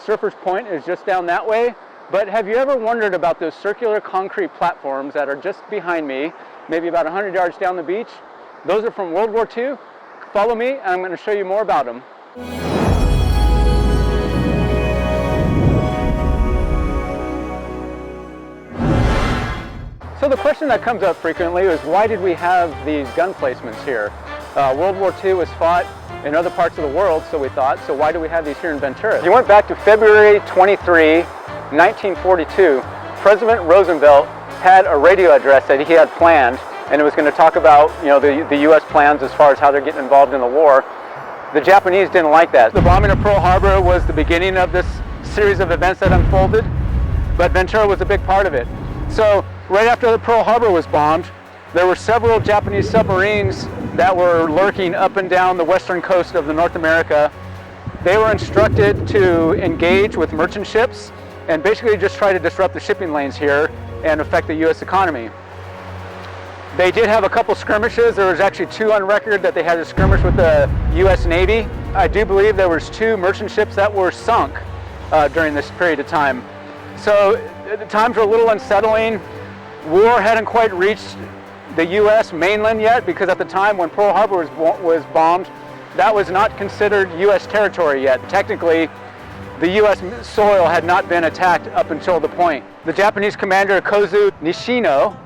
Surfers Point is just down that way. But have you ever wondered about those circular concrete platforms that are just behind me, maybe about 100 yards down the beach? Those are from World War II. Follow me, and I'm going to show you more about them. So the question that comes up frequently is, why did we have these gun placements here? World War II was fought in other parts of the world, so we thought, so why do we have these here in Ventura? You went back to February 23, 1942. President Roosevelt had a radio address that he had planned, and it was going to talk about, the U.S. plans as far as how they're getting involved in the war. The Japanese didn't like that. The bombing of Pearl Harbor was the beginning of this series of events that unfolded, but Ventura was a big part of it. So right after Pearl Harbor was bombed, there were several Japanese submarines that were lurking up and down the western coast of North America. They were instructed to engage with merchant ships and basically just try to disrupt the shipping lanes here and affect the U.S. economy. They did have a couple skirmishes. There was actually 2 on record that they had a skirmish with the U.S. Navy. I do believe there was 2 merchant ships that were sunk during this period of time. So the times were a little unsettling. War hadn't quite reached the U.S. mainland yet, because at the time when Pearl Harbor was bombed, that was not considered U.S. territory yet. Technically, the U.S. soil had not been attacked up until the point. The Japanese commander, Kozu Nishino,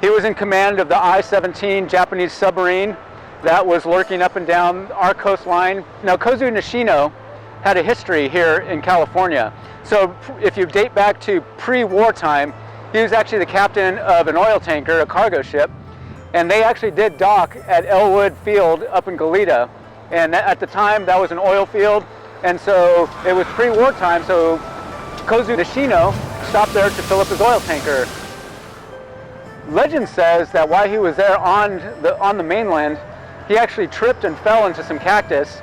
he was in command of the I-17 Japanese submarine that was lurking up and down our coastline. Now, Kozu Nishino had a history here in California. So if you date back to pre-war time, he was actually the captain of an oil tanker, a cargo ship, and they actually did dock at Elwood field up in Goleta. And at the time, that was an oil field, and so it was pre-war time, so Kozu Nishino stopped there to fill up his oil tanker. Legend says that while he was there on the mainland, he actually tripped and fell into some cactus,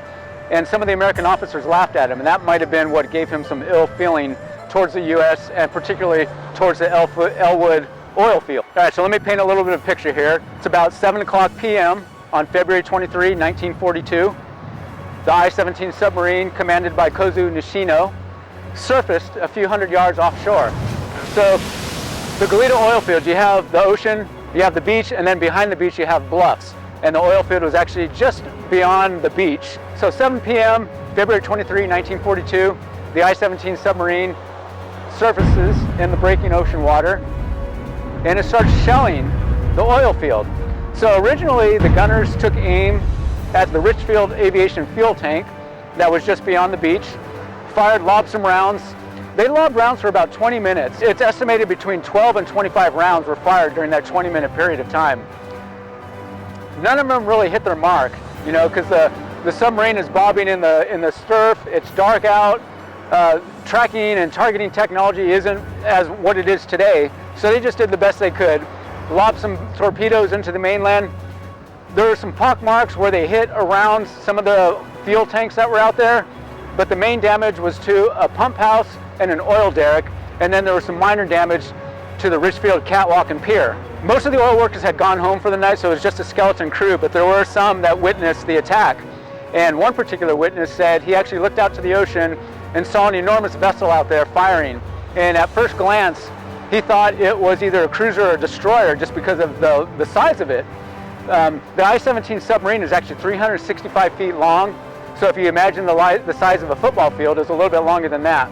and some of the American officers laughed at him, and that might have been what gave him some ill feeling towards the U.S. and particularly towards the Elwood oil field. All right, so let me paint a little bit of a picture here. It's about 7 o'clock p.m. on February 23, 1942. The I-17 submarine, commanded by Kozu Nishino, surfaced a few hundred yards offshore. So the Goleta oil field, you have the ocean, you have the beach, and then behind the beach you have bluffs. And the oil field was actually just beyond the beach. So 7 p.m., February 23, 1942, the I-17 submarine surfaces in the breaking ocean water, and it starts shelling the oil field. So originally the gunners took aim at the Richfield aviation fuel tank that was just beyond the beach, lobbed some rounds. They lobbed rounds for about 20 minutes. It's estimated between 12 and 25 rounds were fired during that 20-minute period of time. None of them really hit their mark, because the submarine is bobbing in the surf. It's dark out. Tracking and targeting technology isn't as what it is today, so they just did the best they could. Lobbed some torpedoes into the mainland. There were some pock marks where they hit around some of the fuel tanks that were out there, but the main damage was to a pump house and an oil derrick, and then there was some minor damage to the Richfield catwalk and pier. Most of the oil workers had gone home for the night, so it was just a skeleton crew, but there were some that witnessed the attack. And one particular witness said he actually looked out to the ocean and saw an enormous vessel out there firing. And at first glance, he thought it was either a cruiser or a destroyer just because of the size of it. The I-17 submarine is actually 365 feet long, so if you imagine the size of a football field, it's a little bit longer than that.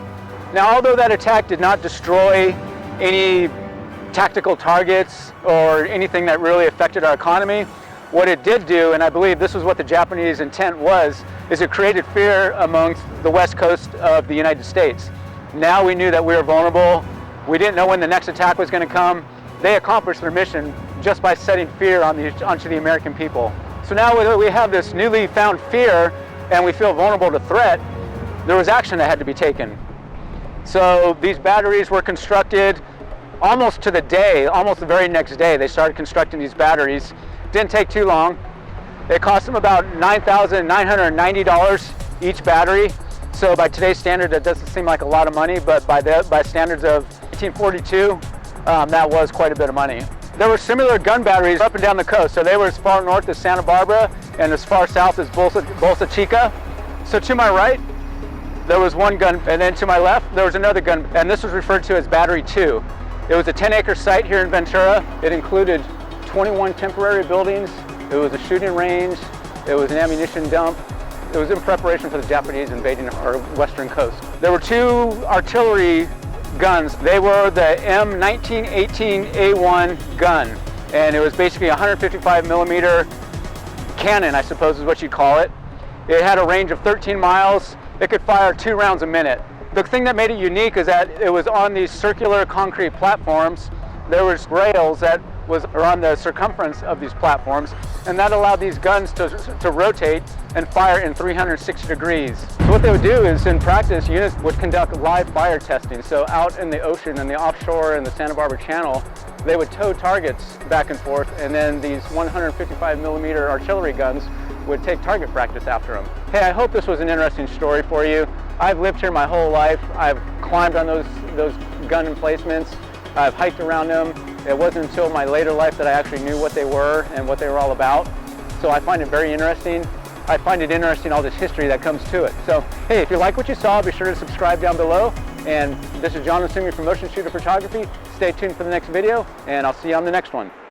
Now, although that attack did not destroy any tactical targets or anything that really affected our economy, what it did do, and I believe this was what the Japanese intent was, is it created fear amongst the west coast of the United States. Now we knew that we were vulnerable. We didn't know when the next attack was going to come. They accomplished their mission just by setting fear onto the American people. So now that we have this newly found fear and we feel vulnerable to threat, there was action that had to be taken. So these batteries were constructed almost to the day, almost the very next day. They started constructing these batteries. Didn't take too long. It cost them about $9,990 each battery. So by today's standard, that doesn't seem like a lot of money, but by standards of 1942, that was quite a bit of money. There were similar gun batteries up and down the coast. So they were as far north as Santa Barbara and as far south as Bolsa Chica. So to my right, there was one gun, and then to my left, there was another gun, and this was referred to as Battery 2. It was a 10-acre site here in Ventura. It included 21 temporary buildings. It was a shooting range. It was an ammunition dump. It was in preparation for the Japanese invading our western coast. There were two artillery guns. They were the M1918A1 gun, and it was basically a 155 millimeter cannon, I suppose is what you'd call it. It had a range of 13 miles. It could fire 2 rounds a minute. The thing that made it unique is that it was on these circular concrete platforms. There was rails that was on the circumference of these platforms, and that allowed these guns to rotate and fire in 360 degrees. So what they would do is, in practice, units would conduct live fire testing. So out in the ocean and the offshore in the Santa Barbara Channel, they would tow targets back and forth, and then these 155 millimeter artillery guns would take target practice after them. Hey, I hope this was an interesting story for you. I've lived here my whole life. I've climbed on those gun emplacements. I've hiked around them. It wasn't until my later life that I actually knew what they were and what they were all about. So I find it very interesting. I find it interesting, all this history that comes to it. So, hey, if you like what you saw, be sure to subscribe down below. And this is John Assuming from Motionshooter Photography. Stay tuned for the next video, and I'll see you on the next one.